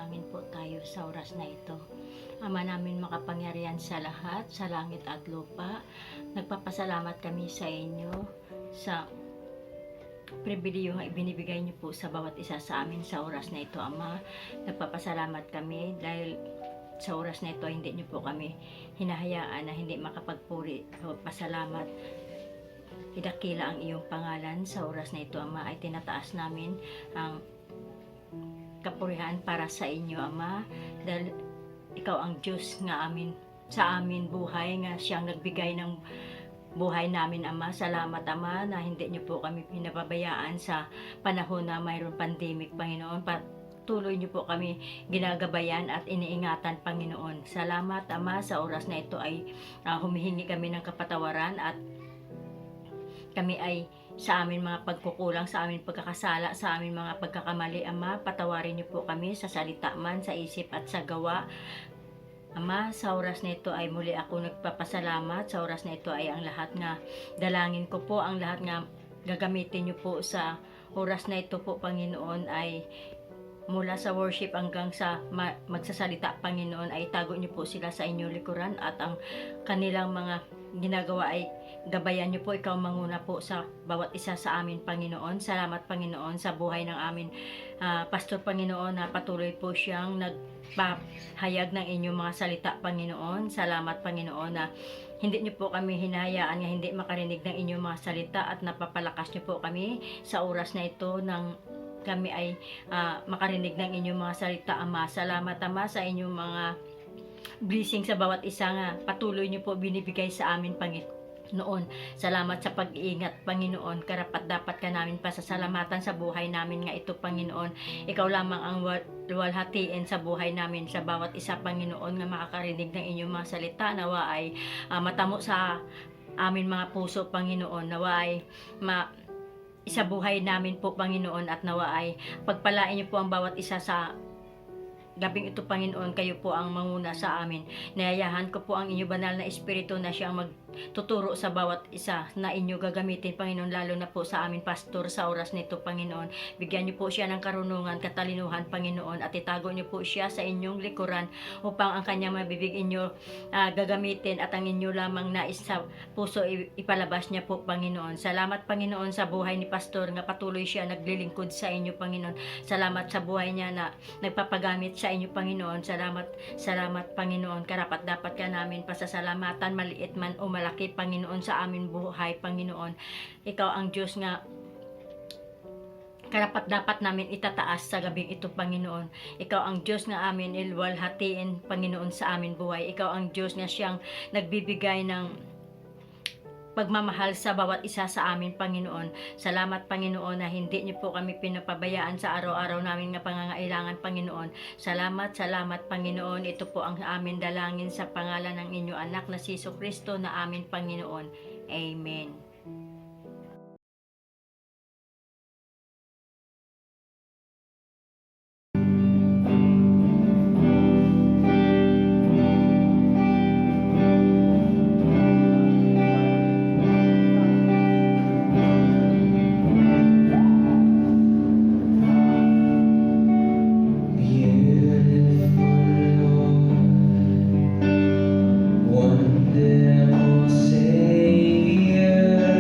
Manalangin po tayo sa oras na ito. Ama namin makapangyarihan sa lahat, sa langit at lupa, nagpapasalamat kami sa inyo sa pribileyo nga ibinibigay niyo po sa bawat isa sa amin sa oras na ito, Ama. Nagpapasalamat kami dahil sa oras na ito hindi niyo po kami hinahayaan na hindi makapagpuri o pasalamat. Idakila ang iyong pangalan sa oras na ito, Ama, ay tinataas namin ang kapurihan para sa inyo, Ama, dahil ikaw ang Diyos nga amin sa amin buhay, nga siyang nagbigay ng buhay namin, Ama. Salamat, Ama, na hindi niyo po kami pinababayaan sa panahon na mayroong pandemic, Panginoon. Patuloy niyo po kami ginagabayan at iniingatan, Panginoon. Salamat, Ama, sa oras na ito ay humihingi kami ng kapatawaran at kami ay sa amin mga pagkukulang, sa amin pagkakasala, sa amin mga pagkakamali, Ama, patawarin niyo po kami sa salita man, sa isip at sa gawa. Ama, sa oras na ito ay muli ako nagpapasalamat. Sa oras na ito ay ang lahat nga dalangin ko po, ang lahat nga gagamitin niyo po sa oras na ito po, Panginoon, ay mula sa worship hanggang sa magsasalita, Panginoon, ay tago niyo po sila sa inyong likuran at ang kanilang mga ginagawa ay gabayan niyo po. Ikaw manguna po sa bawat isa sa amin, Panginoon. Salamat, Panginoon, sa buhay ng amin Pastor, Panginoon, na patuloy po siyang nagpahayag ng inyong mga salita, Panginoon. Salamat, Panginoon, na hindi niyo po kami hinahayaan nga hindi makarinig ng inyong mga salita at napapalakas niyo po kami sa oras na ito ng kami ay makarinig ng inyong mga salita, Ama. Salamat, Ama, sa inyong mga blessing sa bawat isa nga patuloy niyo po binibigay sa amin, Panginoon. Salamat sa pag-iingat, Panginoon. Karapat dapat ka namin pasasalamatan sa buhay namin nga ito, Panginoon. Ikaw lamang ang luwalhatiin sa buhay namin, sa bawat isa, Panginoon, nga makakarinig ng inyong mga salita. Nawa ay matamo sa amin mga puso, Panginoon. Nawa ay isa buhay namin po, Panginoon, at nawa ay pagpalain niyo po ang bawat isa sa gabing ito, Panginoon. Kayo po ang manguna sa amin. Nayayahan ko po ang inyo banal na espiritu na siyang magtuturo sa bawat isa na inyo gagamitin, Panginoon, lalo na po sa amin pastor sa oras nito, Panginoon. Bigyan niyo po siya ng karunungan, katalinuhan, Panginoon, at itago niyo po siya sa inyong likuran upang ang kanyang mabibig inyo gagamitin at ang inyo lamang nais sa puso ipalabas niya po, Panginoon. Salamat, Panginoon, sa buhay ni pastor nga patuloy siya naglilingkod sa inyo, Panginoon. Salamat sa buhay niya na nagpapagamit sa inyo, Panginoon. Salamat, Panginoon. Karapat dapat ka namin pasasalamatan, maliit man o malaki, Panginoon, sa amin buhay, Panginoon. Ikaw ang Diyos nga karapat dapat namin itataas sa gabing ito, Panginoon. Ikaw ang Diyos nga amin ilwalhatiin, Panginoon, sa amin buhay. Ikaw ang Diyos nga siyang nagbibigay ng pagmamahal sa bawat isa sa amin, Panginoon. Salamat, Panginoon, na hindi niyo po kami pinapabayaan sa araw-araw namin nga pangangailangan, Panginoon. Salamat, Panginoon. Ito po ang amin dalangin sa pangalan ng inyong anak na si Jesucristo na amin, Panginoon. Amen. Wonderful Savior.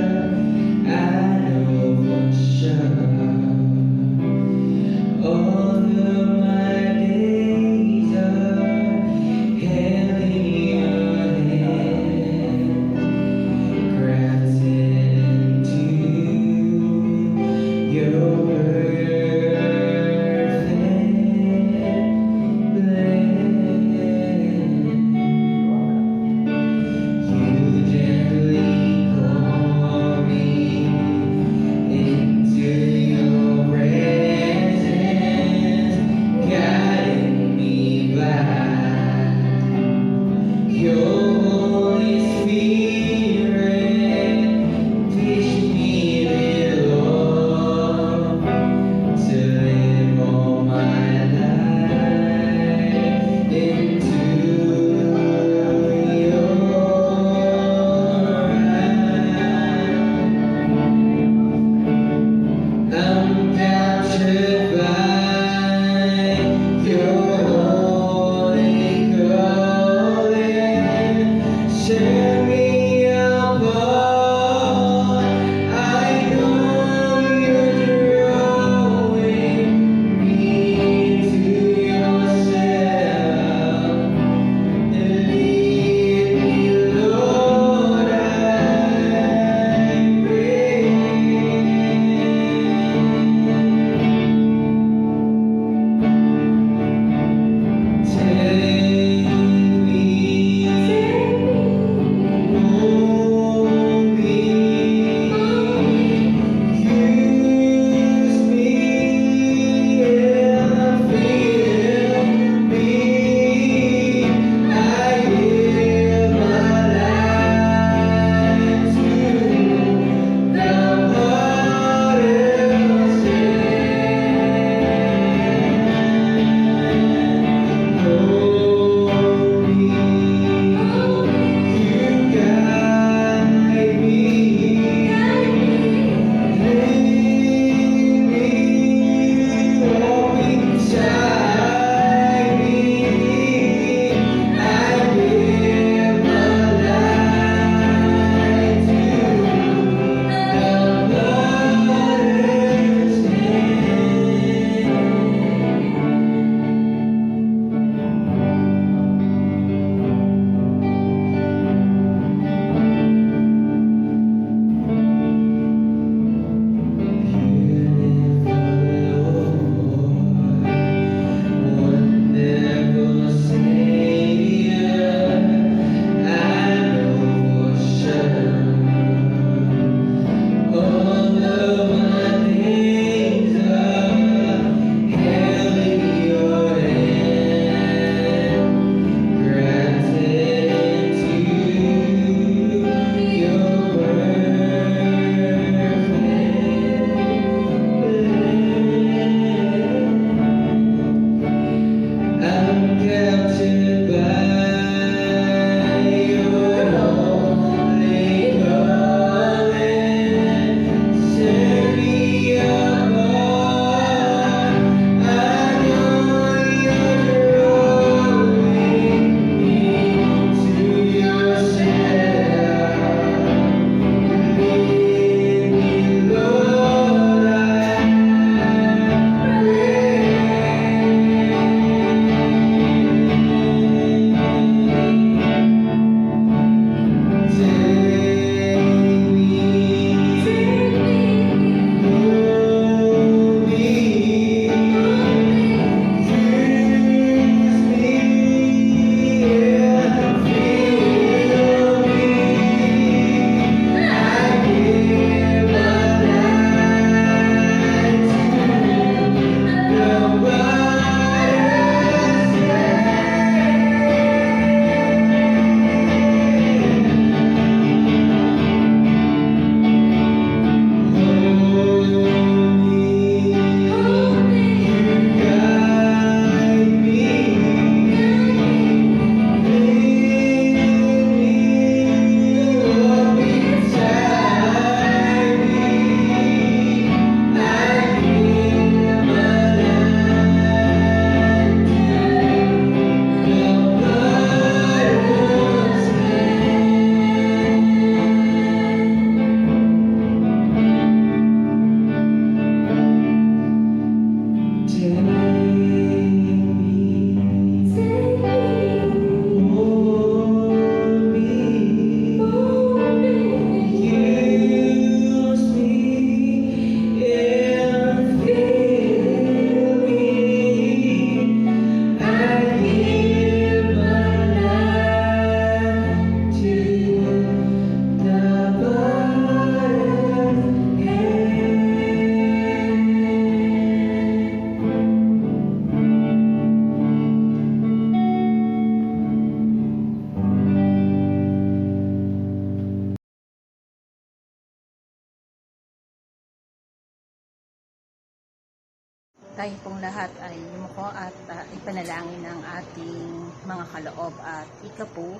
tayo pong lahat ay yumuko at ipanalangin ang ating mga kaloob. At ika po,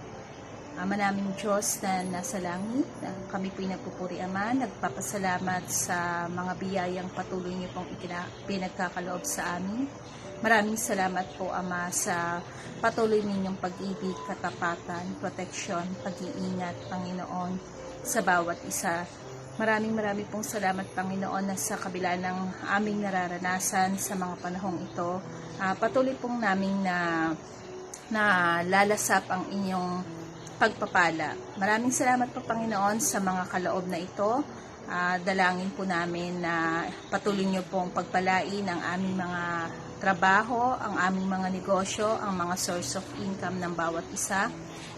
Ama naming Diyos na nasa langit, kami po'y nagpupuri Ama, nagpapasalamat sa mga biyayang patuloy niyo pong pinagkakaloob sa amin. Maraming salamat po Ama sa patuloy ninyong pag-ibig, katapatan, proteksyon, pag-iingat, Panginoon, sa bawat isa. Maraming pong salamat Panginoon na sa kabila ng aming nararanasan sa mga panahong ito, patuloy pong naming na lalasap ang inyong pagpapala. Maraming salamat po Panginoon sa mga kaloob na ito. Dalangin po namin na patuloy niyo pong pagpalain ang aming mga trabaho, ang aming mga negosyo, ang mga source of income ng bawat isa.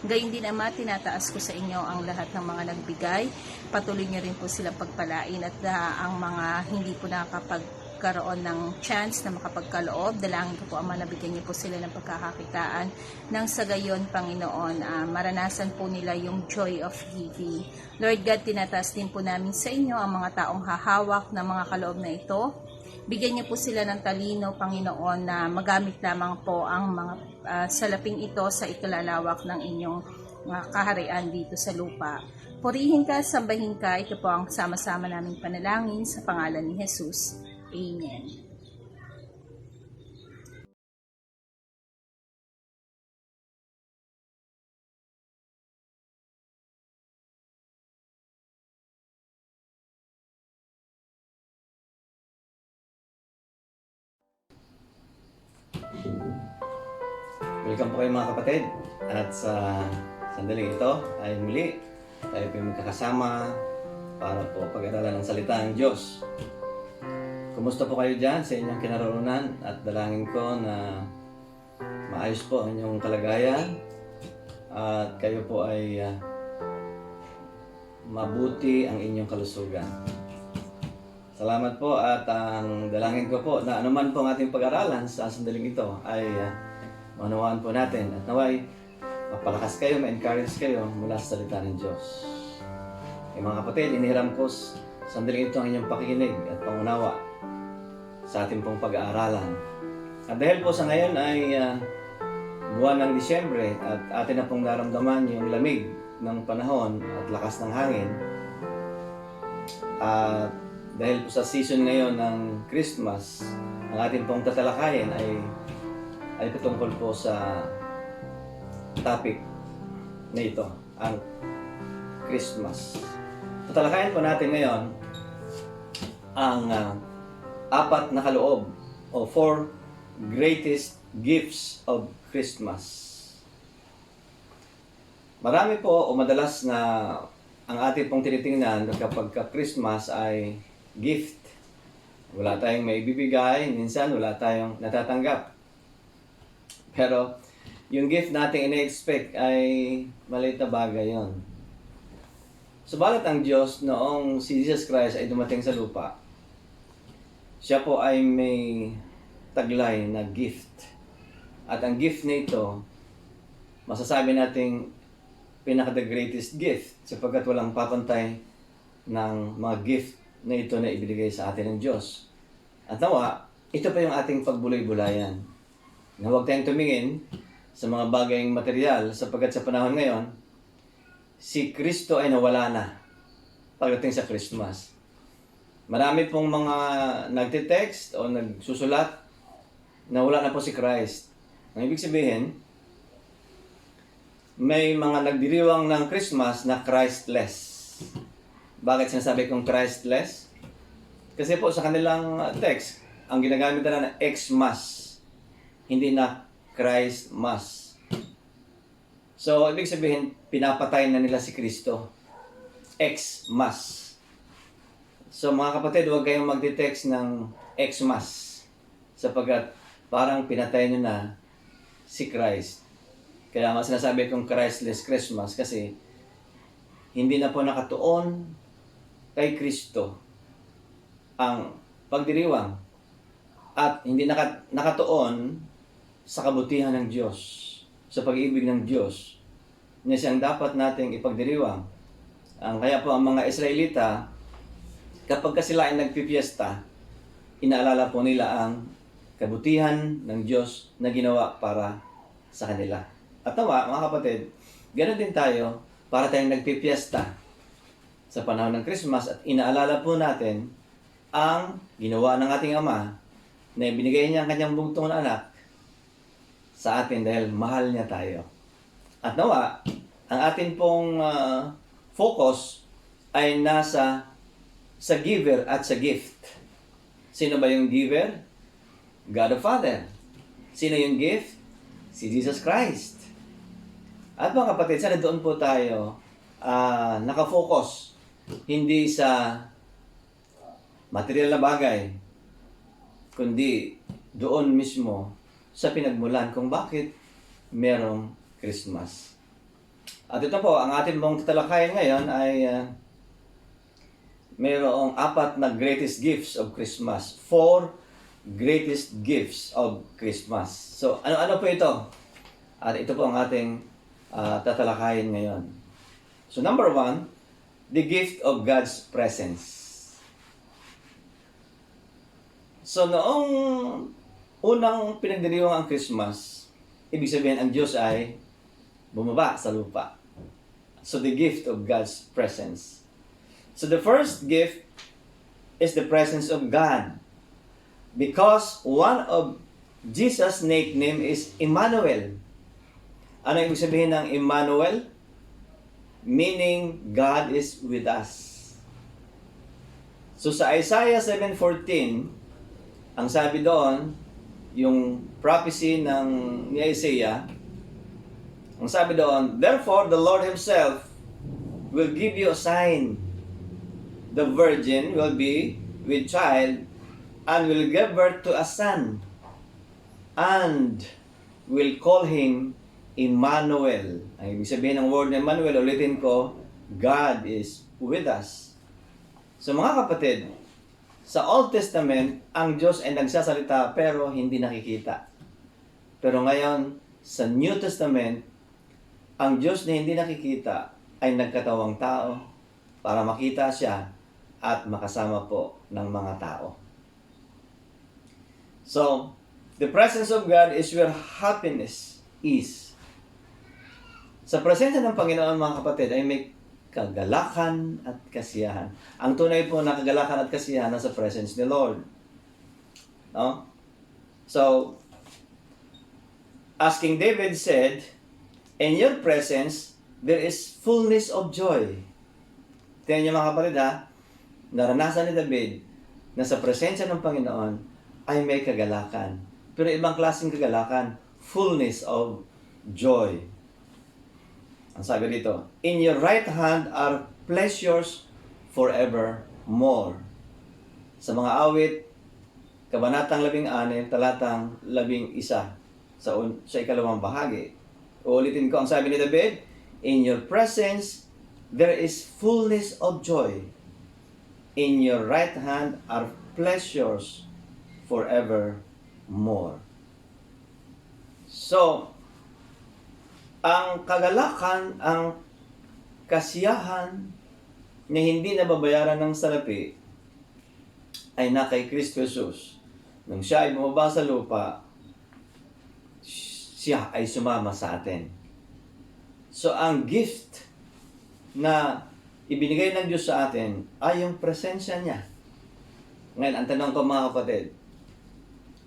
Gayun din Ama, tinataas ko sa inyo ang lahat ng mga nagbigay. Patuloy niyo rin po silang pagpalain at ang mga hindi po nakakapagkaroon ng chance na makapagkaloob. Dalangin ko po Ama, nabigyan niyo po sila ng pagkakakitaan nang sa gayon Panginoon, maranasan po nila yung joy of giving. Lord God, tinataas din po namin sa inyo ang mga taong hahawak ng mga kaloob na ito. Bigyan niyo po sila ng talino, Panginoon, na magamit lamang po ang mga salaping ito sa ikalalawak ng inyong kaharian dito sa lupa. Purihin ka, sambahin ka, ito po ang sama-sama naming panalangin sa pangalan ni Jesus. Amen. Welcome po kayo mga kapatid. At sa sandaling ito ay muli tayo po magkakasama para po pag-aralan ng salita ng Diyos. Kumusta po kayo dyan sa inyong kinaroroonan? At dalangin ko na maayos po ang inyong kalagayan at kayo po ay mabuti ang inyong kalusugan. Salamat po at ang dalangin ko po na anuman po ang ating pag-aralan sa sandaling ito ay maunawaan po natin at naway mapalakas kayo, ma-encourage kayo mula sa salita ng Diyos. Mga kapatid, inihiram ko sandaling ito ang inyong pakikinig at pangunawa sa ating pong pag-aaralan. At dahil po sa ngayon ay buwan ng Disyembre at atin na pong naramdaman yung lamig ng panahon at lakas ng hangin. At dahil po sa season ngayon ng Christmas, ang ating pong tatalakayin ay patungkol po sa topic na ito, ang Christmas. Tatalakayin po natin ngayon ang 4 na kaloob o 4 greatest gifts of Christmas. Marami po o madalas na ang ating pong tinitingnan kapag Christmas ay gift. Wala tayong maibibigay, minsan wala tayong natatanggap. Pero yung gift natin ina-expect ay maliit na bagay yon. Subalit ang Diyos noong si Jesus Christ ay dumating sa lupa, siya po ay may taglay na gift. At ang gift nito, masasabi nating pinaka-the greatest gift sapagkat walang papantay ng mga gift na ito na ibinigay sa atin ng Diyos. At nawa, ito pa yung ating pagbulay-bulayan. Na huwag tayong tumingin sa mga bagayng material sapagkat sa panahon ngayon, si Kristo ay nawala na pagdating sa Christmas. Marami pong mga nagtitext o nagsusulat na wala na po si Christ. Ang ibig sabihin, may mga nagdiriwang ng Christmas na Christless. Bakit sinasabi kong Christless? Kasi po sa kanilang text, ang ginagamit na Xmas. Hindi na Christmas. So, ibig sabihin, pinapatay na nila si Kristo. Xmas. So, mga kapatid, huwag kayong magte-text ng Xmas. Sapagkat parang pinatay nyo na si Christ. Kaya nga sinasabi kong Christless Christmas kasi hindi na po nakatuon kay Kristo ang pagdiriwang at hindi nakatuon sa kabutihan ng Diyos, sa pag-ibig ng Diyos na siyang dapat nating ipagdiriwang. Kaya po ang mga Israelita, kapag sila ay nagpipiesta, inaalala po nila ang kabutihan ng Diyos na ginawa para sa kanila. At nawa, mga kapatid, ganoon din tayo para tayong nagpipiesta sa panahon ng Christmas at inaalala po natin ang ginawa ng ating Ama na ibinigay niya ang kanyang bugtong na anak sa atin dahil mahal niya tayo. At nawa, ang atin pong focus ay nasa sa giver at sa gift. Sino ba yung giver? God the Father. Sino yung gift? Si Jesus Christ. At mga kapatid, sana doon po tayo nakafocus. Hindi sa material na bagay, kundi doon mismo sa pinagmulan kung bakit merong Christmas. At ito po, ang ating mong tatalakayan ngayon ay mayroong 4 na greatest gifts of Christmas. 4 greatest gifts of Christmas. So, ano-ano po ito? At ito po ang ating tatalakayin ngayon. So, number 1, the gift of God's presence. So, noong unang pinagdiriwang ang Christmas, ibig sabihin ang Diyos ay bumaba sa lupa. So, the gift of God's presence. So, the first gift is the presence of God. Because one of Jesus' nickname is Emmanuel. Ano ibig sabihin ng Emmanuel? Meaning, God is with us. So, sa Isaiah 7:14, ang sabi doon, yung prophecy ni Isaiah, ang sabi doon, therefore, the Lord Himself will give you a sign. The virgin will be with child and will give birth to a son and will call him Emmanuel. Ang ibig sabihin ng word na Emmanuel, ulitin ko, God is with us. So mga kapatid, sa Old Testament, ang Diyos ay nagsasalita pero hindi nakikita. Pero ngayon, sa New Testament, ang Diyos na hindi nakikita ay nagkatawang tao para makita siya at makasama po ng mga tao. So, the presence of God is where happiness is. Sa presensya ng Panginoon, mga kapatid, ay may kagalakan at kasiyahan. Ang tunay po na kagalakan at kasiyahan nasa presence ni Lord. No? So, as King David said, in your presence, there is fullness of joy. Tingnan niyo mga kapatid ha, naranasan ni David na sa presensya ng Panginoon ay may kagalakan. Pero ibang klaseng kagalakan, fullness of joy. Ang sabi dito, in your right hand are pleasures forevermore. Sa mga awit, Kabanatang 16, talatang 11, sa ikalawang bahagi. Uulitin ko ang sabi ni David, in your presence there is fullness of joy. In your right hand are pleasures forevermore. So, ang kagalakan, ang kasiyahan na hindi nababayaran ng salapi ay na kay Kristo Jesus. Nung siya ay bumaba sa lupa, siya ay sumama sa atin. So, ang gift na ibinigay ng Diyos sa atin ay yung presensya niya. Ngayon, ang tanong ko mga kapatid,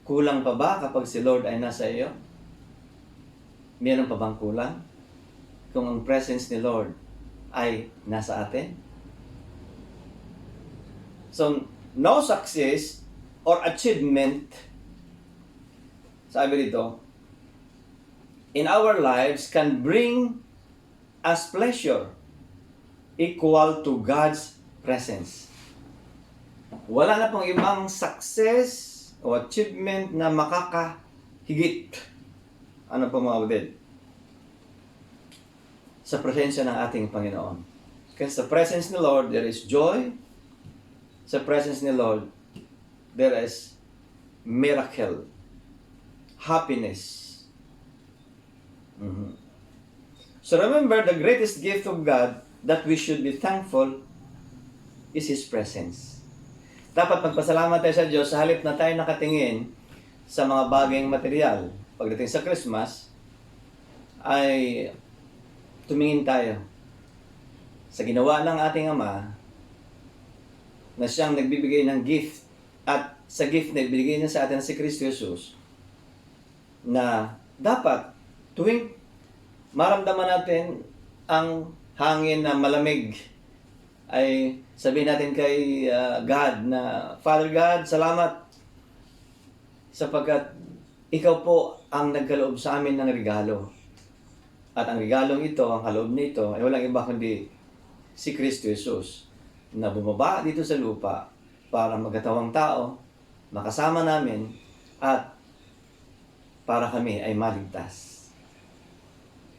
kulang pa ba kapag si Lord ay nasa iyo? Meron pa bang kulang? Kung ang presence ni Lord ay nasa atin? So, no success or achievement, sabi dito, in our lives can bring us pleasure equal to God's presence. Wala na pong ibang success o achievement na makakahigit. Ano po mga kapatid? Sa presensya ng ating Panginoon. Kasi sa presence ni Lord, there is joy. Sa presence ni Lord, there is miracle, happiness. So remember, the greatest gift of God that we should be thankful is His presence. Dapat magpasalamat tayo sa Diyos sa halip na tayo nakatingin sa mga bagayng material. Pagdating sa Christmas, ay tumingin tayo sa ginawa ng ating Ama na siyang nagbibigay ng gift, at sa gift na ibigay niya sa atin si Kristo Jesus, na dapat tuwing maramdaman natin ang hangin na malamig, ay sabihin natin kay God na, Father God, salamat sapagkat ikaw po ang nagkaloob sa amin ng regalo. At ang regalong ito, ang kaloob nito, ay walang iba kundi si Kristo Jesus na bumaba dito sa lupa para magkatawang tao, makasama namin, at para kami ay maligtas.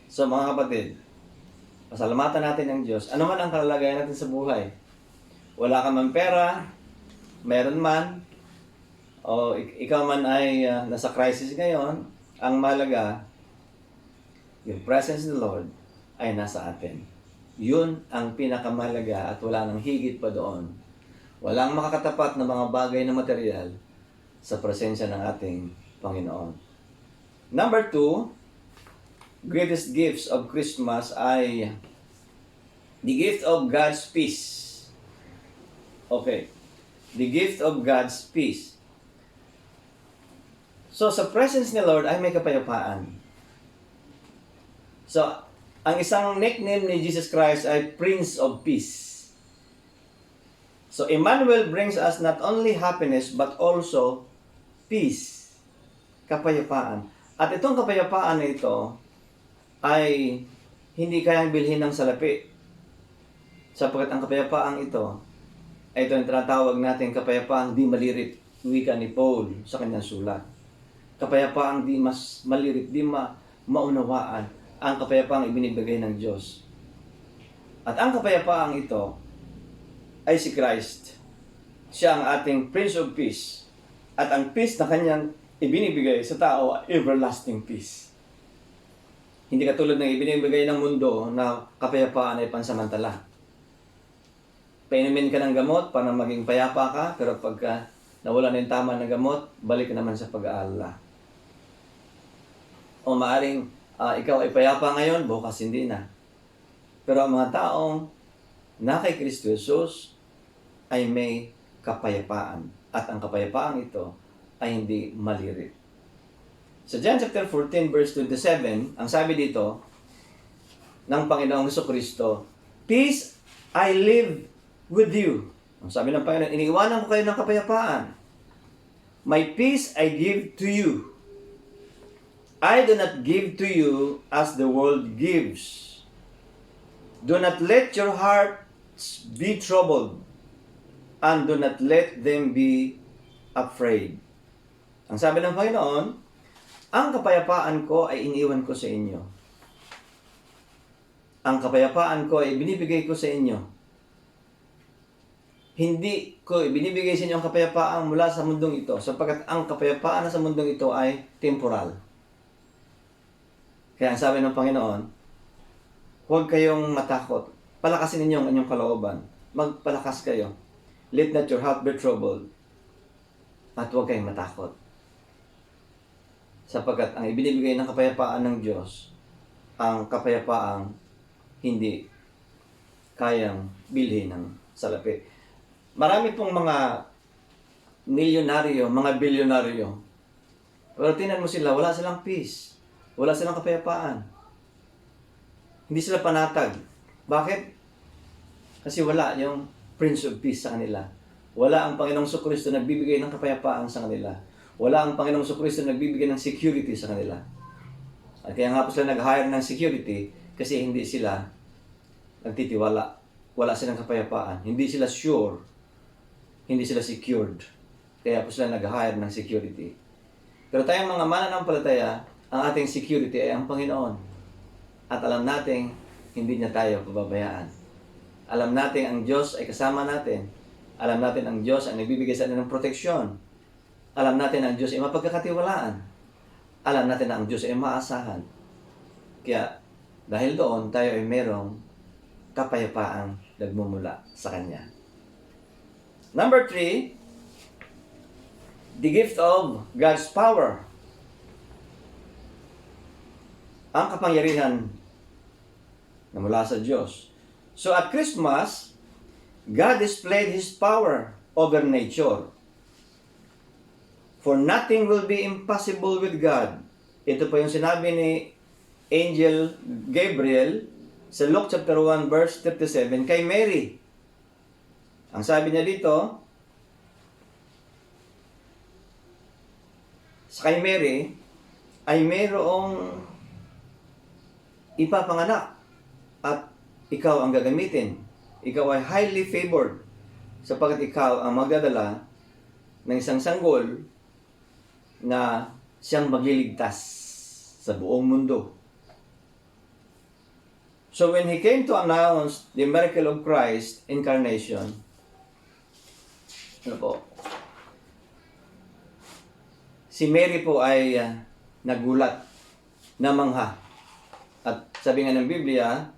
So mga kapatid, pasalamatan natin ang Diyos. Ano man ang kalagayan natin sa buhay. Wala ka man pera, meron man, o ikaw man ay nasa crisis ngayon, ang mahalaga, yung presence of the Lord ay nasa atin. Yun ang pinakamahalaga at wala nang higit pa doon. Walang makakatapat na mga bagay na material sa presensya ng ating Panginoon. Number 2, greatest gifts of Christmas ay the gift of God's peace. Okay. The gift of God's peace. So, sa presence ni Lord ay may kapayapaan. So, ang isang nickname ni Jesus Christ ay Prince of Peace. So, Emmanuel brings us not only happiness but also peace. Kapayapaan. At itong kapayapaan na ito ay hindi kayang bilhin ng salapi. Sapagkat ang kapayapaang ito ay ito ang tinatawag natin kapayapaang di malirit. Wika ni Paul sa kanyang sulat. Kapayapaang di mas malirit, di maunawaan ang kapayapaang ibinibigay ng Diyos. At ang kapayapaang ito ay si Christ. Siya ang ating Prince of Peace. At ang peace na kanyang ibinibigay sa tao ay everlasting peace. Hindi katulad ng ibinibigay ng mundo na kapayapaan ay pansamantala. Painumin ka ng gamot para maging payapa ka, pero pagka nawala na yung tama ng gamot, balik ka naman sa pag-aalala. O maaring ikaw ay payapa ngayon, bukas hindi na. Pero ang mga taong na kay Kristo Jesus ay may kapayapaan. At ang kapayapaang ito ay hindi malirit. Sa John chapter 14 verse 27, ang sabi dito ng Panginoong Jesucristo, "Peace I live with you." Ang sabi ng Panginoon, iniiwanan ko kayo ng kapayapaan. "My peace I give to you. I do not give to you as the world gives. Do not let your hearts be troubled, and do not let them be afraid." Ang sabi ng Panginoon, ang kapayapaan ko ay iniwan ko sa inyo. Ang kapayapaan ko ay binibigay ko sa inyo. Hindi ko ibinibigay sa inyo ang kapayapaan mula sa mundong ito, sapagkat ang kapayapaan na sa mundong ito ay temporal. Kaya ang sabi ng Panginoon, huwag kayong matakot. Palakasin ninyo ang inyong kalooban. Magpalakas kayo. Let not your heart be troubled. At huwag kayong matakot. Sapagkat ang ibinibigay ng kapayapaan ng Diyos, ang kapayapaang hindi kayang bilhin ng salapi. Marami pong mga milyonaryo, mga bilyonaryo. Pero tingnan mo sila, wala silang peace. Wala silang kapayapaan. Hindi sila panatag. Bakit? Kasi wala yung Prince of Peace sa kanila. Wala ang Panginoong Jesucristo na nagbibigay ng kapayapaan sa kanila. Wala ang Panginoong Jesucristo na nagbibigay ng security sa kanila. At kaya nga po sila nag-hire ng security kasi hindi sila nagtitiwala. Wala silang kapayapaan. Hindi sila sure. Hindi sila secured. Kaya po sila nag-hire ng security. Pero tayong mga mananampalataya, ang ating security ay ang Panginoon. At alam natin, hindi niya tayo pababayaan. Alam natin ang Diyos ay kasama natin. Alam natin ang Diyos ay nagbibigay sa atin ng proteksyon. Alam natin ang Diyos ay mapagkakatiwalaan. Alam natin ang Diyos ay maasahan. Kaya, dahil doon, tayo ay merong kapayapaang nagmumula sa Kanya. Number 3, the gift of God's power. Ang kapangyarihan na mula sa Diyos. So at Christmas, God displayed His power over nature. For nothing will be impossible with God. Ito po yung sinabi ni Angel Gabriel sa Luke chapter 1 verse 37 kay Mary. Ang sabi niya dito, sa kay Mary, ay mayroong ipapanganak at ikaw ang gagamitin. Ikaw ay highly favored sapagkat ikaw ang magdadala ng isang sanggol na siyang magliligtas sa buong mundo. So when He came to announce the miracle of Christ's incarnation, si Mary po ay nagulat, namangha. At sabi nga ng Biblia,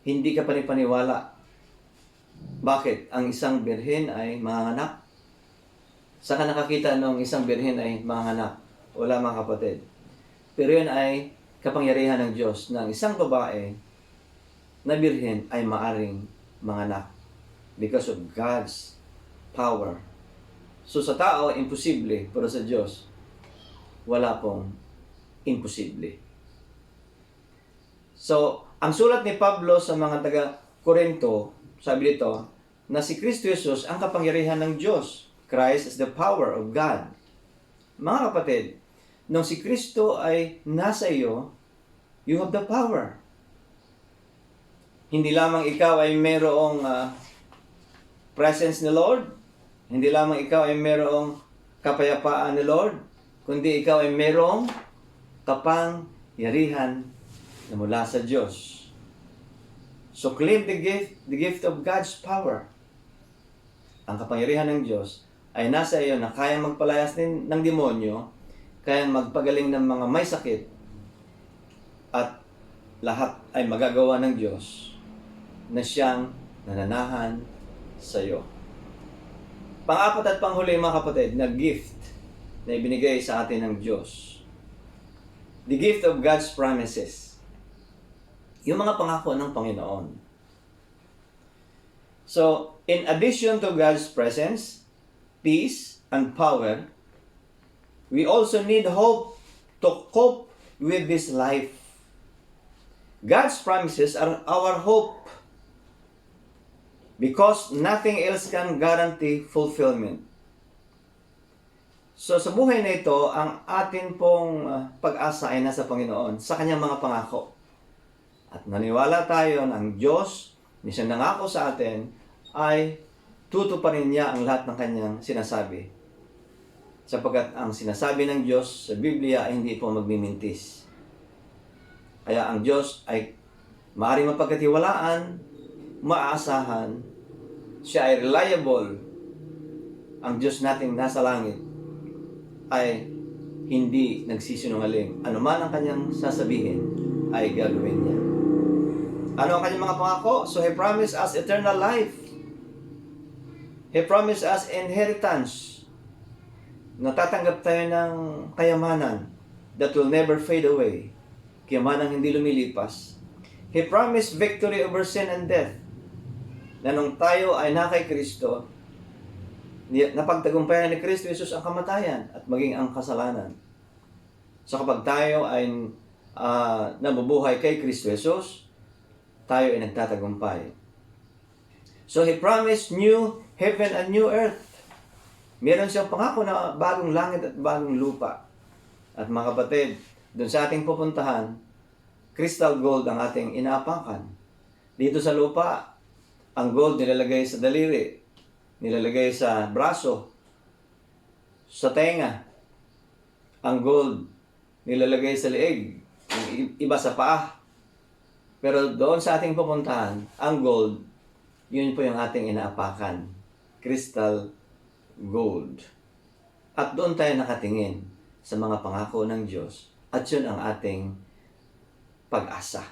hindi ka panipaniwala. Bakit? Ang isang birhen ay manganganak. Saan ka nakakita nung isang birhen ay manganganak? Wala mga kapatid. Pero yun ay kapangyarihan ng Diyos na ang isang babae na birhen ay maaring manganak because of God's power. So sa tao, imposible, pero sa Diyos, wala pong imposible. So, ang sulat ni Pablo sa mga taga-Korinto, sabi dito, na si Kristo Jesus ang kapangyarihan ng Diyos. Christ is the power of God. Mga kapatid, nung si Kristo ay nasa iyo, you have the power. Hindi lamang ikaw ay mayroong presence ni Lord, hindi lamang ikaw ay mayroong kapayapaan ni Lord, kundi ikaw ay mayroong kapangyarihan na mula sa Diyos. So claim the gift of God's power. Ang kapangyarihan ng Diyos ay nasa iyo na kayang magpalayas ng demonyo, kayang magpagaling ng mga may sakit, at lahat ay magagawa ng Diyos na siyang nananahan sa iyo. Pang-apat at panghuli mga kapatid, na gift na ibinigay sa atin ng Diyos. The gift of God's promises. Yung mga pangako ng Panginoon. So, in addition to God's presence, peace, and power, we also need hope to cope with this life. God's promises are our hope because nothing else can guarantee fulfillment. So, sa buhay na ito, ang atin pong pag-asa ay nasa Panginoon, sa Kanyang mga pangako. At naniwala tayo na ang Diyos, ni siya nangako sa atin, ay tutuparin niya ang lahat ng Kanyang sinasabi. Sapagkat ang sinasabi ng Diyos sa Biblia ay hindi po magmimintis. Kaya ang Diyos ay maaaring mapagkatiwalaan, maaasahan, siya ay reliable. Ang Diyos nating nasa langit ay hindi nagsisinungaling. Ano man ang Kanyang sasabihin, ay gagawin niya. Ano ang Kanyang mga pangako? So He promised us eternal life. He promised us inheritance. Natatanggap tayo ng kayamanan that will never fade away. Kayamanang hindi lumilipas. He promised victory over sin and death. Na nung tayo ay na kay Kristo, napagtagumpayan ni Kristo Jesus ang kamatayan at maging ang kasalanan. So kapag tayo ay nabubuhay kay Kristo Jesus, tayo ay nagtatagumpay. So He promised new heaven and new earth. Meron siyang pangako na bagong langit at bagong lupa. At mga kapatid, doon sa ating pupuntahan, crystal gold ang ating inaapakan. Dito sa lupa, ang gold nilalagay sa daliri, nilalagay sa braso, sa tenga. Ang gold nilalagay sa leeg, iba sa paa. Pero doon sa ating pupuntahan, ang gold, yun po yung ating inaapakan. Crystal gold. At doon tayo nakatingin sa mga pangako ng Diyos. At yun ang ating pag-asa.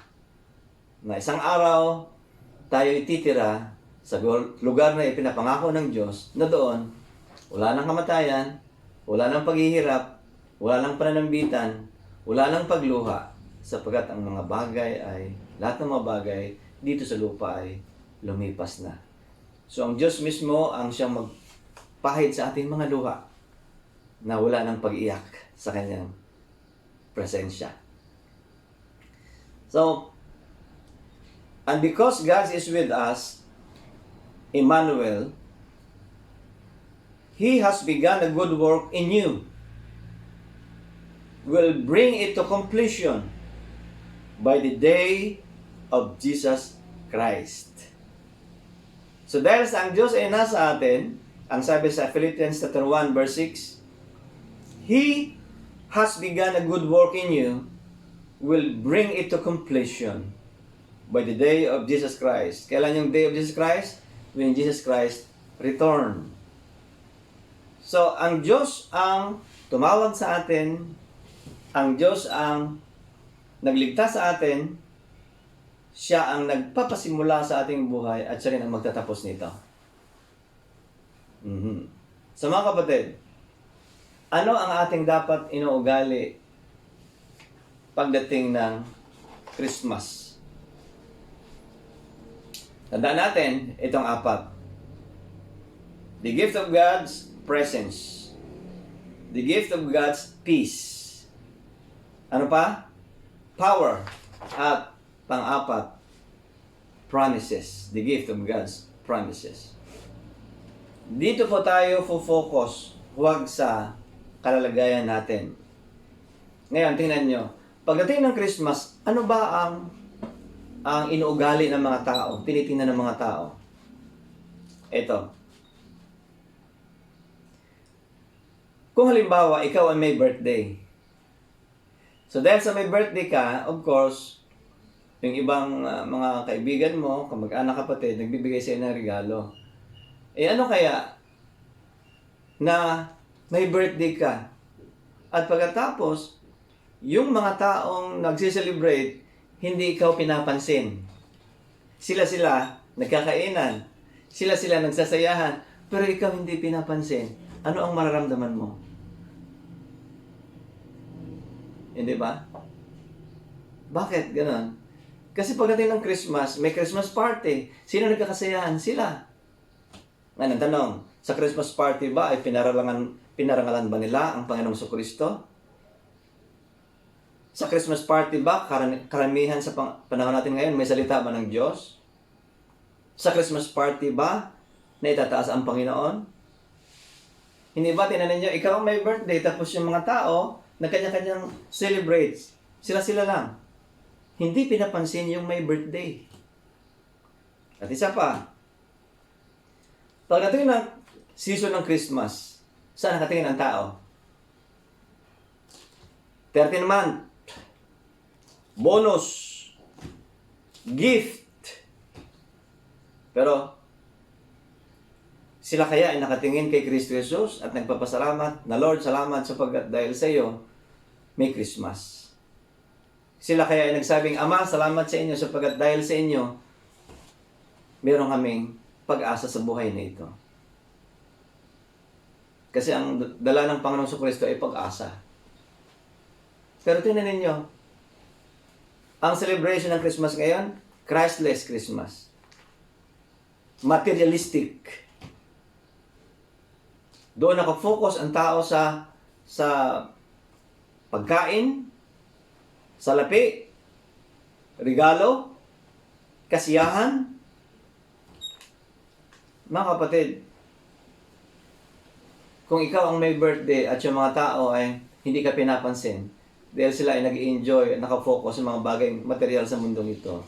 Na isang araw, tayo ititira sa lugar na ipinapangako ng Diyos, na doon Wala nang kamatayan, wala nang paghihirap, wala nang pananambitan, wala nang pagluha, sapagkat ang mga bagay ay, lahat ng mga bagay dito sa lupa ay lumipas na. So ang Diyos mismo ang siyang magpahid sa ating mga luha na wala nang pag-iyak sa kanyang presensya. So, and because God is with us, Emmanuel, He has begun a good work in you, will bring it to completion by the day of Jesus Christ. So dahil sa ang Diyos ay nasa atin, ang sabi sa Philippians 1 verse 6, He has begun a good work in you, will bring it to completion by the day of Jesus Christ. Kailan yung day of Jesus Christ? When Jesus Christ return. So, ang Diyos ang tumawag sa atin, ang Diyos ang nagligtas sa atin, siya ang nagpapasimula sa ating buhay at siya rin ang magtatapos nito. So mga kapatid, ano ang ating dapat inuugali pagdating ng Christmas? Tandaan natin itong apat. The gift of God's presence. The gift of God's peace. Ano pa? Power. At pang-apat, promises. The gift of God's promises. Dito po tayo focus, huwag sa kalalagayan natin. Ngayon, tingnan nyo. Pagdating ng Christmas, ano ba ang inuugali ng mga tao? Tinitingnan ng mga tao? Ito. Kung halimbawa, ikaw ay may birthday. So dahil sa may birthday ka, of course, yung ibang mga kaibigan mo, kamag-anak, kapatid, nagbibigay sa'yo ng regalo. Eh ano kaya na may birthday ka? At pagkatapos, yung mga taong nagsiselebrate, hindi ikaw pinapansin. Sila nagkakainan. Sila nagsasayahan. Pero ikaw hindi pinapansin. Ano ang mararamdaman mo? Hindi ba? Bakit ganon? Kasi pagdating ng Christmas, may Christmas party. Sino nagkakasayahan? Sila. Ngayon, tanong, sa Christmas party ba ay pinarangalan ba nila ang Panginoong Jesucristo? Sa Christmas party ba, karamihan sa panahon natin ngayon, may salita ba ng Diyos? Sa Christmas party ba, na itataas ang Panginoon? Hindi ba, tinanin nyo, ikaw may birthday, tapos yung mga tao, na kanya-kanyang celebrates. Sila lang. Hindi pinapansin yung may birthday. At isa pa, pagdating ng season ng Christmas, saan nakatingin ang tao? 13 month, bonus, gift. Pero, sila kaya ay nakatingin kay Kristo Jesus at nagpapasalamat na, Lord, salamat sapagkat dahil sa iyo, may Christmas. Sila kaya ay nagsabing, Ama, salamat sa inyo sapagkat dahil sa inyo, meron kaming pag-asa sa buhay na ito. Kasi ang dala ng Panginoong Jesucristo ay pag-asa. Pero tingnan ninyo, ang celebration ng Christmas ngayon, Christless Christmas. Materialistic. Doon nakafocus ang tao sa pagkain, salapi, regalo, kasiyahan. Mga kapatid, kung ikaw ang may birthday at yung mga tao ay hindi ka pinapansin, dahil sila ay nag-enjoy, nakafocus sa mga bagay material sa mundong ito,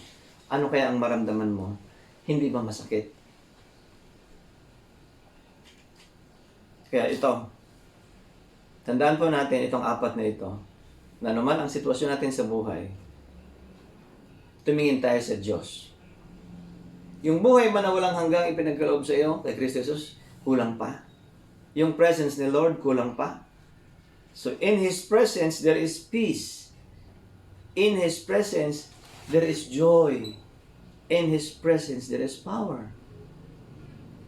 ano kaya ang maramdaman mo? Hindi ba masakit? Kaya ito, tandaan po natin itong apat na ito, na naman ang sitwasyon natin sa buhay, tumingin tayo sa Diyos. Yung buhay man na walang hanggang ipinagkaloob sa iyo kay Kristo Jesus, kulang pa. Yung presence ni Lord, kulang pa. So in His presence, there is peace. In His presence, there is joy. In His presence, there is power.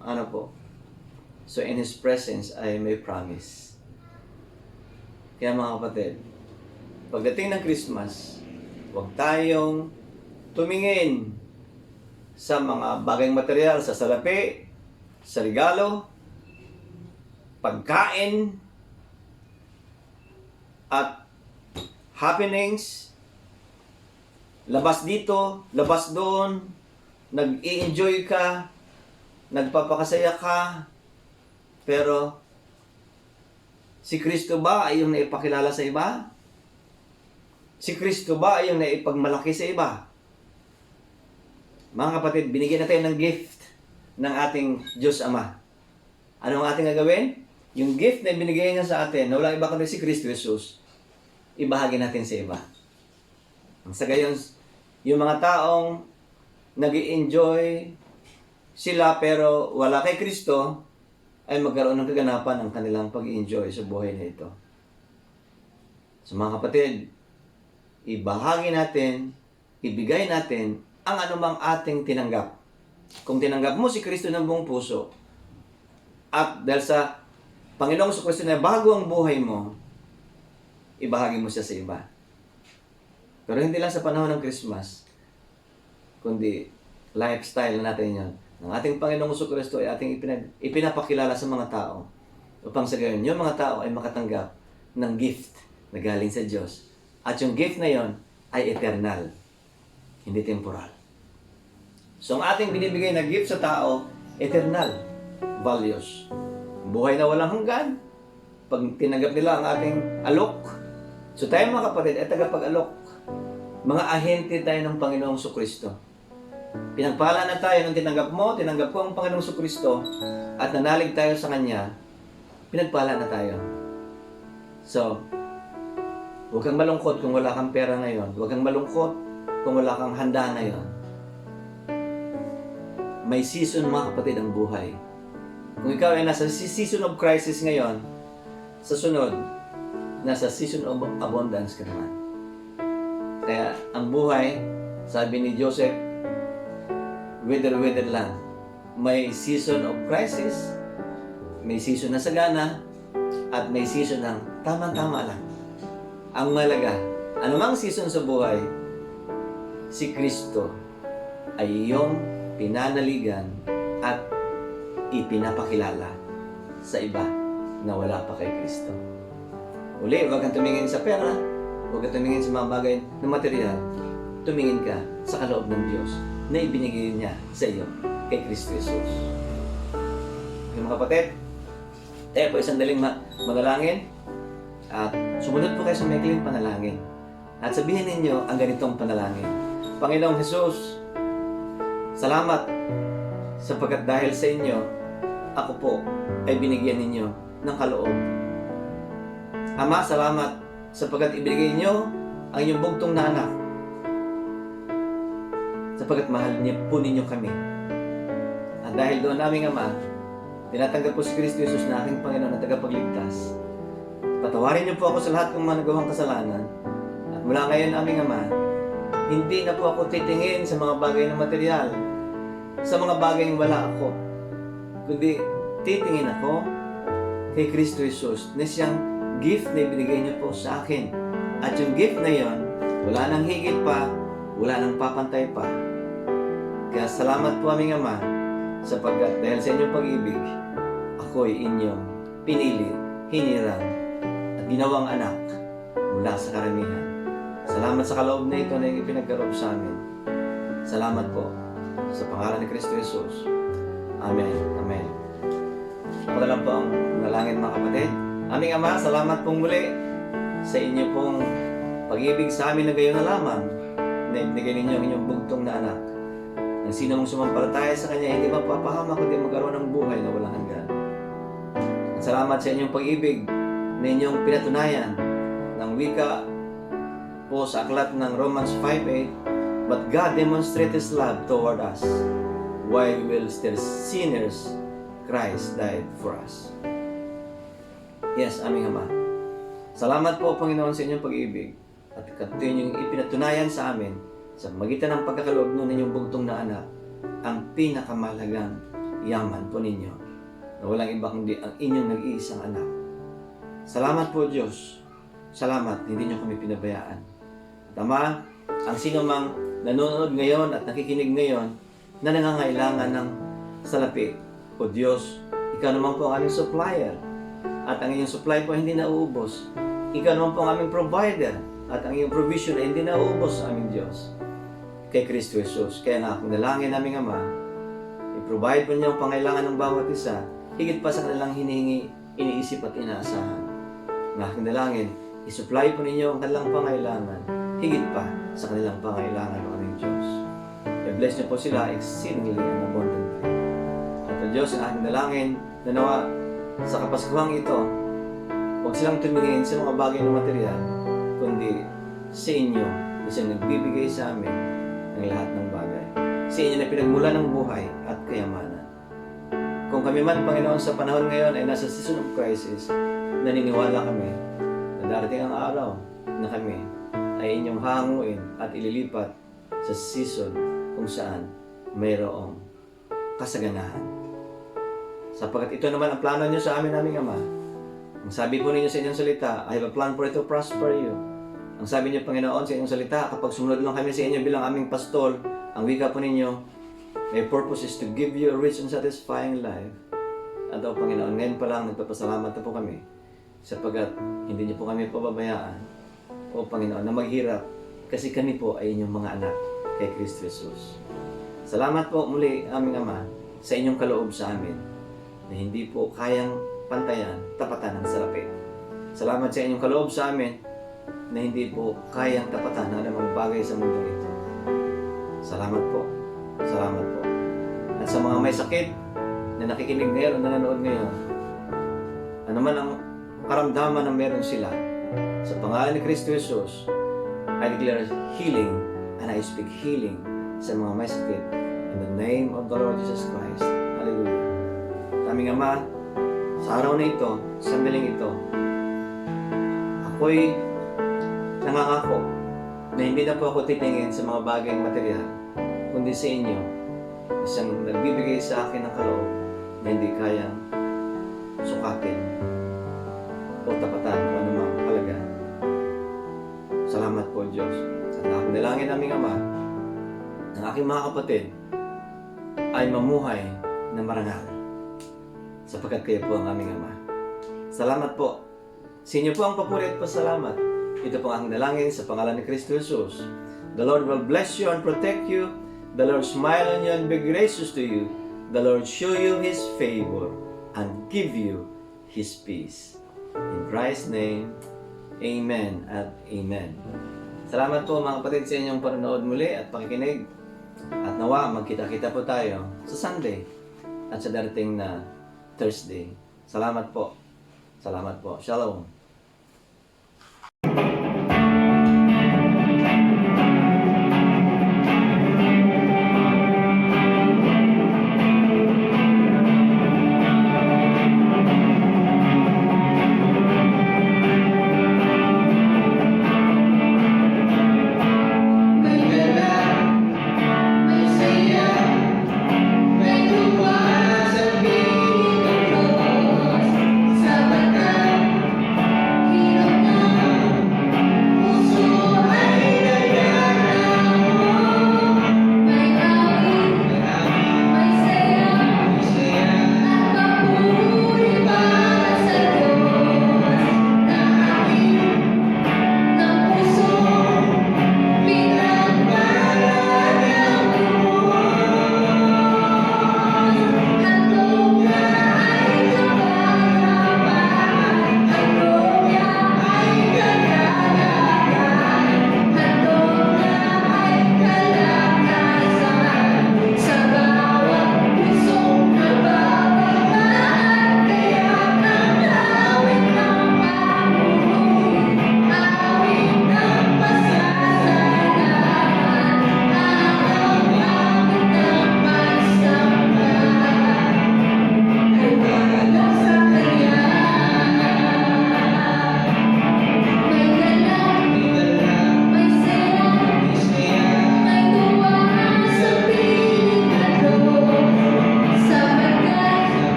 Ano po? So in His presence ay may promise. Kaya mga kapatid, pagdating ng Christmas, huwag tayong tumingin sa mga bagay material, sa salapi, sa regalo, pagkain, at happenings, labas dito, labas doon, nag-i-enjoy ka, nagpapakasaya ka, pero si Kristo ba ay yung naipakilala sa iba? Si Kristo ba ay yung naipagmalaki sa iba? Mga kapatid, binigyan natin ng gift ng ating Diyos Ama. Ano ang ating gagawin? Yung gift na binigay niya sa atin, na walang iba kundi si Kristo Jesus, ibahagi natin sa iba. Sa gayon, yung mga taong nag-i-enjoy sila pero wala kay Kristo, ay magkaroon ng kaganapan ng kanilang pag-i-enjoy sa buhay na ito. So mga kapatid, ibahagi natin, ibigay natin ang anumang ating tinanggap. Kung tinanggap mo si Kristo ng buong puso, at dahil sa Panginoong Kristo na bago ang buhay mo, ibahagi mo siya sa iba. Pero hindi lang sa panahon ng Christmas, kundi lifestyle natin yan. Ang ating Panginoong Kristo ay ating ipinapakilala sa mga tao upang sa gayon, yung mga tao ay makatanggap ng gift na galing sa Diyos. At yung gift na yon ay eternal, hindi temporal. So ang ating binibigay na gift sa tao, eternal values. Buhay na walang hanggan. Pag tinanggap nila ang ating alok, so tayo mga kapatid ay tagapag-alok. Mga ahente tayo ng Panginoong Kristo. Pinagpala na tayo nung tinanggap mo, tinanggap ko ang Panginoong Kristo, at nanalig tayo sa Kanya, pinagpala na tayo. So, huwag kang malungkot kung wala kang pera ngayon. Huwag kang malungkot kung wala kang handa ngayon. May season mga kapatid ang buhay. Kung ikaw ay nasa season of crisis ngayon, sa sunod, nasa season of abundance ka naman. Kaya ang buhay, sabi ni Joseph, wither lang. May season of crisis, may season na sagana, at may season ng tama-tama lang. Ang malaga, anumang season sa buhay, si Kristo ay iyong pinanaligan at ipinapakilala sa iba na wala pa kay Kristo. Uli, huwag kang tumingin sa pera, huwag kang tumingin sa mga bagay na material. Tumingin ka sa kaloob ng Diyos na ibinigay niya sa iyo kay Kristo Jesus. Mga kapatid, tayo po isang daling manalangin at sumunod po kayo sa maikling panalangin at sabihin ninyo ang ganitong panalangin. Panginoong Jesus, salamat sapagkat dahil sa inyo, ako po ay binigyan ninyo ng kaloob. Ama, salamat sapagkat ibigay niyo ang inyong bugtong na anak sapagkat mahal niyo po ninyo kami. At dahil doon naming Ama, tinatanggap ko si Kristo Jesus na aking Panginoon at tagapagligtas. Patawarin niyo po ako sa lahat ng mga nagawang kasalanan. At mula ngayon aming Ama, hindi na po ako titingin sa mga bagay na material, sa mga bagay na wala ako, kundi titingin ako kay Kristo Jesus na siyang gift na ibinigay niyo po sa akin. At yung gift na yon, wala nang higit pa, wala nang papantay pa. Kaya salamat po aming Ama, sapagkat dahil sa inyong pag-ibig, ako'y inyong pinili, hinirang, at ginawang anak mula sa karamihan. Salamat sa kaloob na ito na ipinagkaloob sa amin. Salamat po sa pangalan ni Kristo Jesus. Amen. Amen. Ako na lang po ang nalangin mga kapatid. Aming Ama, salamat pong muli sa inyo pong pag-ibig sa amin na gayon na lamang na ibigay ninyo ang inyong bugtong na anak. Ang sino mong sumampalataya sa Kanya, hindi mapapahama kundi magkaroon ng buhay na walang hanggan. At salamat sa inyong pag-ibig na inyong pinatunayan ng wika po sa aklat ng Romans 5:8, but God demonstrated His love toward us while we were still sinners, Christ died for us. Yes, aming Ama. Salamat po, Panginoon, sa inyong pag-ibig at inyong ipinatunayan sa amin sa magitan ng pagkakaloob ng inyong bugtong na anak ang pinakamalagang yaman po ninyo, na walang iba kundi ang inyong nag-iisang anak. Salamat po Diyos. Salamat, hindi niyo kami pinabayaan. At Ama, ang sino mang nanonood ngayon at nakikinig ngayon na nangangailangan ng salapi, o Diyos, Ikaw naman po ang aming supplier. At ang iyong supply po hindi nauubos. Ikaw naman po ang aming provider. At ang iyong provision ay hindi nauubos sa aming Diyos. Kay Kristo Jesus. Kaya nga kung dalangin naming Ama, i-provide po niyo ang pangailangan ng bawat isa, higit pa sa kanilang hinihingi, iniisip at inaasahan. Ng aking dalangin, isupply po ninyo ang kanilang pangailangan, higit pa sa kanilang pangailangan ng aming Diyos. I-bless niyo po sila exceedingly and abundantly. At o Diyos, ang aking dalangin, na nawa sa Kapaskuhang ito, huwag silang tumingin sa mga bagay ng material, kundi sa inyo, isang nagbibigay sa amin ng lahat ng bagay. Sa inyo na pinagmula ng buhay at kayamanan. Kung kami man, Panginoon, sa panahon ngayon ay nasa season of crisis, naniniwala kami na darating ang araw na kami ay inyong hanguin at ililipat sa season kung saan mayroong kasaganahan. Sapagkat ito naman ang plano niyo sa amin, aming Ama. Ang sabi po ninyo sa inyong salita, I have a plan for it to prosper you. Ang sabi niyo, Panginoon, sa inyong salita, kapag sumunod lang kami sa inyo bilang aming pastol, ang wika po ninyo, my purpose is to give you a rich and satisfying life. At o Panginoon, ngayon pa lang nagpapasalamat na po kami sapagkat hindi niyo po kami pababayaan, o Panginoon, na maghirap kasi kami po ay inyong mga anak kay Kristo Jesus. Salamat po muli, aming Ama, sa inyong kaloob sa amin na hindi po kayang pantayan, tapatan ng salapi. Salamat sa inyong kaloob sa amin na hindi po kayang tapatan ng anumang bagay sa mundo ito. Salamat po. Salamat po. At sa mga may sakit na nakikinig ngayon o nanonood ngayon, ano man ang karamdaman na meron sila, sa pangalan ni Kristo Jesus, I declare healing and I speak healing sa mga may sakit in the name of the Lord Jesus Christ. Hallelujah. Aming Ama, sa araw na ito, sa sandaling ito, ako'y nangangako na hindi na po ako titingin sa mga bagay material, kundi sa inyo, isang nagbibigay sa akin ng kaloob na hindi kayang sukatin o tapatan kung anumang halaga. Salamat po, Diyos. At akong dalangin aming Ama, ng aking mga kapatid ay mamuhay na marangal, sapagkat kayo po ang aming Ama. Salamat po. Sa inyo po ang papuri at pasalamat. Ito po ang dalangin sa pangalan ni Kristo Jesus. The Lord will bless you and protect you. The Lord smile on you and be gracious to you. The Lord show you His favor and give you His peace. In Christ's name, Amen at Amen. Salamat po mga kapatid sa inyong panonood muli at pakikinig. At nawa, magkita-kita po tayo sa Sunday at sa darating na Thursday. Salamat po. Salamat po. Shalom.